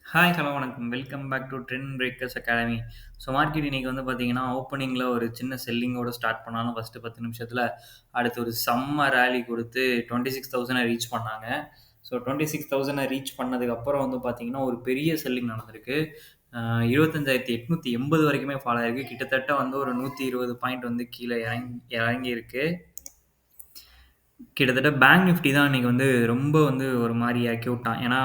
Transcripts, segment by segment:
Hi, hello வணக்கம். Welcome back to Trend Breakers Academy. So market இன்னைக்கு வந்து பார்த்தீங்கன்னா, ஓப்பனிங்கில ஒரு சின்ன செல்லிங்கோட ஸ்டார்ட் பண்ணாலும் ஃபர்ஸ்ட்டு 10 நிமிஷத்தில அடுத்து ஒரு செம்ம ராலி குடுத்து 26,000 ரீச் பண்ணாங்க. ஸோ 26,000 ரீச் பண்ணதுக்கப்புறம் வந்து பார்த்தீங்கன்னா, ஒரு பெரிய செல்லிங் நடந்திருக்கு. அ 25,880 வரைக்குமே ஃபால் ஆயிருக்கு. கிட்டத்தட்ட வந்து ஒரு 120 பாயிண்ட் வந்து கீழ இறங்கியிருக்கு. கிட்டத்தட்ட பேங்க் நிஃப்டி தான் இன்னைக்கு வந்து ரொம்ப வந்து ஒரு மாரி ஆக்கி விட்டான். ஏன்னா,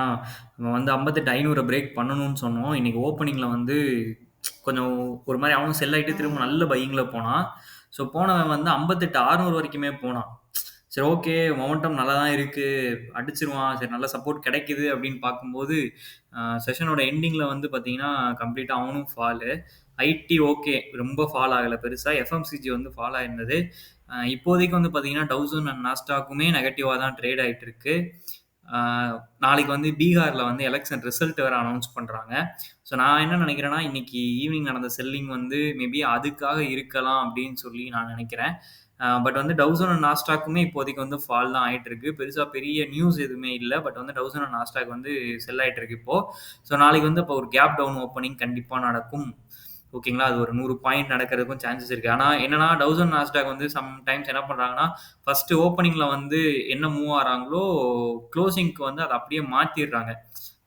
நம்ம வந்து 58,500 பிரேக் பண்ணணும்னு சொன்னோம். இன்னைக்கு ஓப்பனிங்ல வந்து கொஞ்சம் ஒரு மாரி அவனும் செல் ஆயிட்டு திரும்ப நல்ல பையிங்ல போனான். ஸோ போனவன் வந்து 58,600 வரைக்குமே போனான். சரி, ஓகே, மொமெண்டம் நல்லா தான் இருக்கு. அடிச்சுருவான். சரி, நல்ல சப்போர்ட் கிடைக்குது அப்படின்னு பார்க்கும்போது, செஷனோட எண்டிங்ல வந்து பார்த்தீங்கன்னா, கம்ப்ளீட்டா அவனும் ஃபாலு. ஐடி ஓகே, ரொம்ப ஃபால் ஆகல பெருசா. எஃப்எம்சிஜி வந்து ஃபால் ஆயிருந்தது. இப்போதைக்கு வந்து பார்த்தீங்கன்னா, டவுசன் அண்ட் நாஸ்டாக்குமே நெகட்டிவா தான் ட்ரேட் ஆயிட்டு இருக்கு. அ நாளைக்கு வந்து பீகார்ல வந்து எலக்ஷன் ரிசல்ட் வேற அனவுன்ஸ் பண்றாங்க. ஸோ நான் என்ன நினைக்கிறேன்னா, இன்னைக்கு ஈவினிங் நடந்த செல்லிங் வந்து மேபி அதுக்காக இருக்கலாம் அப்படின்னு சொல்லி நான் நினைக்கிறேன். பட் வந்து டவுசன் அண்ட் நாஸ்டாக்குமே இப்போதைக்கு வந்து ஃபால் தான் ஆயிட்டு இருக்கு. பெருசா பெரிய நியூஸ் எதுவுமே இல்ல. பட் வந்து டவுசன் அண்ட் நாஸ்டாக் வந்து செல் ஆயிட்டு இருக்கு இப்போ. ஸோ நாளைக்கு வந்து இப்போ ஒரு கேப் டவுன் ஓப்பனிங் கண்டிப்பா நடக்கும். ஓகேங்களா? அது ஒரு 100 பாயிண்ட் நடக்கிறதுக்கும் சான்சஸ் இருக்கு. ஆனா என்னன்னா, டவுசன் நாஸ்டாக் வந்து சம்டைம்ஸ் என்ன பண்றாங்கன்னா, ஃபர்ஸ்ட் ஓப்பனிங்ல வந்து என்ன மூவ் ஆறாங்களோ, குளோசிங்க்கு வந்து அத அப்படியே மாத்திர்றாங்க.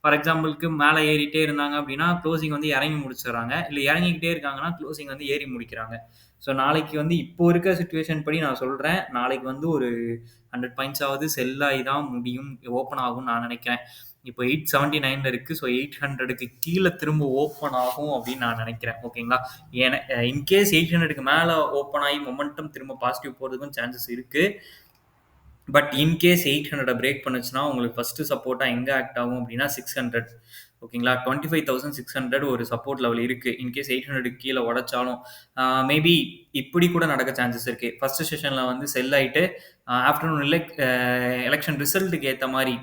ஃபார் எக்ஸாம்பிள்க்கு மேல ஏறிட்டே இருந்தாங்க அப்படின்னா, குளோசிங் வந்து இறங்கி முடிச்சுர்றாங்க. இல்ல இறங்கிக்கிட்டே இருக்காங்கன்னா, குளோசிங் வந்து ஏறி முடிக்கிறாங்க. ஸோ நாளைக்கு வந்து இப்போ இருக்க சிச்சுவேஷன் படி நான் சொல்றேன். நாளைக்கு வந்து ஒரு 100 பாயிண்ட்ஸாவது செல் ஆயி தான் முடியும். ஓப்பன் ஆகும்னு நான் நினைக்கிறேன். இப்போ 879ல இருக்கு. ஸோ 800க்கு கீழ திரும்ப ஓப்பன் ஆகும் அப்படின்னு நான் நினைக்கிறேன். ஓகேங்களா? இன்கேஸ் 800க்கு மேல ஓப்பன் ஆகி மொமெண்டம் திரும்ப பாசிட்டிவ் போறதுக்கும் சான்சஸ் இருக்கு. பட் இன்கேஸ் 800 பிரேக் பண்ணுச்சுன்னா, உங்களுக்கு ஃபர்ஸ்ட் சப்போர்ட்டா எங்க ஆக்ட் ஆகும் அப்படின்னா 600. ஓகேங்களா? 25,600 ஒரு சப்போர்ட் லெவல் இருக்கு. இன்கேஸ் 800க்கு கீழ உடைச்சாலும், மேபி இப்படி கூட நடக்க சான்சஸ் இருக்கு. ஃபர்ஸ்ட் செஷன்ல வந்து செல் ஆயிட்டு, ஆஃப்டர்நூன் எலக்ஷன் ரிசல்ட்க்கு ஏத்த மாரி,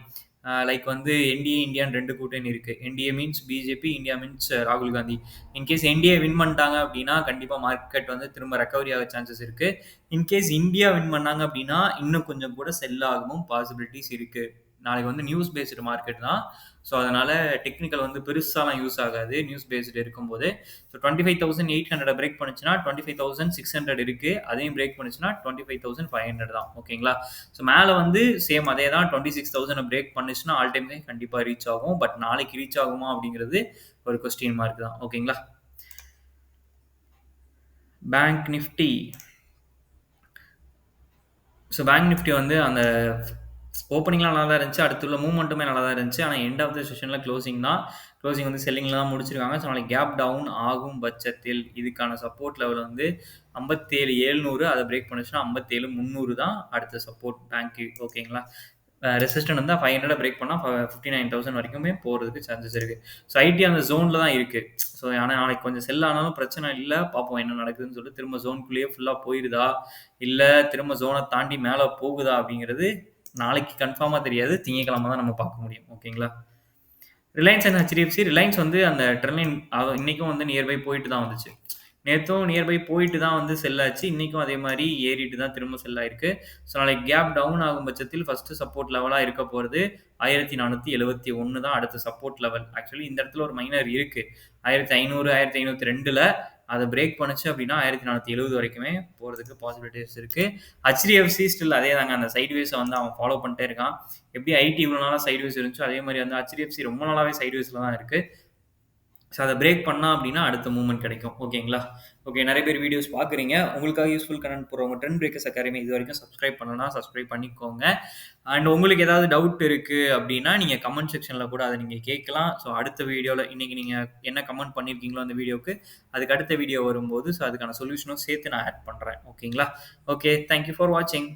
லைக் வந்து என்டிஏ, இந்தியான்னு 2 கூட்டணி இருக்கு. NDA means BJP, India means ராகுல் காந்தி. இன்கேஸ் என்டிஏ வின் பண்ணிட்டாங்க அப்படின்னா, கண்டிப்பா மார்க்கெட் வந்து திரும்ப ரெக்கவரி ஆக சான்சஸ் இருக்கு. இன்கேஸ் இந்தியா வின் பண்ணாங்க அப்படின்னா, இன்னும் கொஞ்சம் கூட செல் ஆகவும் பாசிபிலிட்டீஸ் இருக்கு. நாளைக்கு வந்து நியூஸ் பேஸ்டு மார்க்கெட் தான். ஸோ அதனால டெக்னிக்கல் வந்து பெருசாலாம் யூஸ் ஆகாது. நியூஸ் பேஸ்டு இருக்கும்போது. ஸோ 25,800 பிரேக் பண்ணுச்சுன்னா, 25,600 இருக்கு. அதையும் பிரேக் பண்ணுச்சுன்னா 25,500 தான். ஓகேங்களா? ஸோ மேல வந்து சேம் அதே தான். 26,000 பிரேக் பண்ணுச்சுன்னா, ஆல் டைம் ஹை கண்டிப்பா ரீச் ஆகும். பட் நாளைக்கு ரீச் ஆகுமா அப்படிங்கிறது ஒரு கொஸ்டின் மார்க் தான். ஓகேங்களா? பேங்க் நிஃப்டி பேங்க் நிஃப்டி வந்து அந்த ஓப்பனிங்லாம் நல்லா தான் இருந்துச்சு. அடுத்து உள்ள மூவ்மெண்ட்டுமே நல்லா தான் இருந்துச்சு. ஆனா எண்ட் ஆஃப் த செஷன்ல க்ளோசிங் தான். க்ளோசிங் வந்து செல்லிங்ல தான் முடிச்சிருக்காங்க. ஸோ நாளைக்கு கேப் டவுன் ஆகும் பட்சத்தில் இதுக்கான சப்போர்ட் லெவல் வந்து 57,700. அத பிரேக் பண்ணுச்சுன்னா 57,300 தான் அடுத்த சப்போர்ட் பேங்க்கு. ஓகேங்களா? ரெசிஸ்டன்ட் வந்து 500 பிரேக் பண்ணா 59,000 வரைக்குமே போறதுக்கு சான்சஸ் இருக்கு. ஸோ ஐடி அந்த ஜோன்ல தான் இருக்கு. ஸோ ஆனா நாளைக்கு கொஞ்சம் செல் ஆனாலும் பிரச்சனை இல்ல. பார்ப்போம் என்ன நடக்குதுன்னு சொல்லிட்டு. திரும்ப ஜோன்குள்ளேயே ஃபுல்லா போயிருதா? இல்ல திரும்ப ஜோன தாண்டி மேல போகுதா? அப்படிங்கிறது நாளைக்கு கன்ஃபார்மா தெரியாது. திங்கட்கிழமை தான் நம்ம பார்க்க முடியும். ஓகேங்களா? Reliance and HDFC. ரிலையன்ஸ் வந்து அந்த ட்ரெண்ட் லைன் இன்னைக்கும் வந்து நியர்பை போயிட்டு தான் வந்துச்சு. நேத்தும் நியர்பை போயிட்டு தான் வந்து செல் ஆச்சு. இன்னைக்கும் அதே மாரி ஏறிட்டு தான் திரும்ப செல் ஆயிருக்கு. ஸோ நாளைக்கு கேப் டவுன் ஆகும் பட்சத்தில் ஃபர்ஸ்ட் சப்போர்ட் லெவலா இருக்க போறது 1471 தான் அடுத்த சப்போர்ட் லெவல். ஆக்சுவலி இந்த இடத்துல ஒரு மைனர் இருக்கு. 1500, 1502ல அத பிரேக் பண்ணுச்சு அப்படின்னா 1470 வரைக்குமே போறதுக்கு பாசிபிலிட்டீஸ் இருக்கு. ஹெச்டிஎஃப்சி ஸ்டில் அதே தாங்க. அந்த சைட்வேஸ வந்து அவன் ஃபாலோ பண்ணிட்டே இருக்கான். எப்படி ஐடி இவ்வளோ நாளா சைட்வேஸ் இருந்துச்சோ, அதே மாரி வந்து ஹெச்டிஎஃப்சி ரொம்ப நாளாவே சைட்வேஸ்ல தான் இருக்கு. ஸோ அத பிரேக் பண்ணா அப்படின்னா, அடுத்த மூவ்மெண்ட் கிடைக்கும். ஓகேங்களா? ஓகே, நெறைய பேர் வீடியோஸ் பார்க்குறீங்க. உங்களுக்காக யூஸ்ஃபுல் கன்டென்ட் போடுறவங்க ட்ரெண்ட் பிரேக்கர்ஸ் அகாடமி இதுவரைக்கும் சப்ஸ்கிரைப் பண்ணலனா, சப்ஸ்கிரைப் பண்ணிக்கோங்க. அண்ட் உங்களுக்கு ஏதாவது டவுட் இருக்கு அப்படின்னா, நீங்க கமெண்ட் செக்ஷன்ல கூட அத நீங்க கேட்கலாம். ஸோ அடுத்த வீடியோல இன்னைக்கு நீங்க என்ன கமெண்ட் பண்ணியிருக்கீங்களோ அந்த வீடியோக்கு, அதுக்கு அடுத்த வீடியோ வரும்போது, ஸோ அதுக்கான சொல்யூஷனும் சேர்த்து நான் ஆட் பண்றேன். ஓகேங்களா? ஓகே. தேங்க் யூ ஃபார் வாட்சிங்.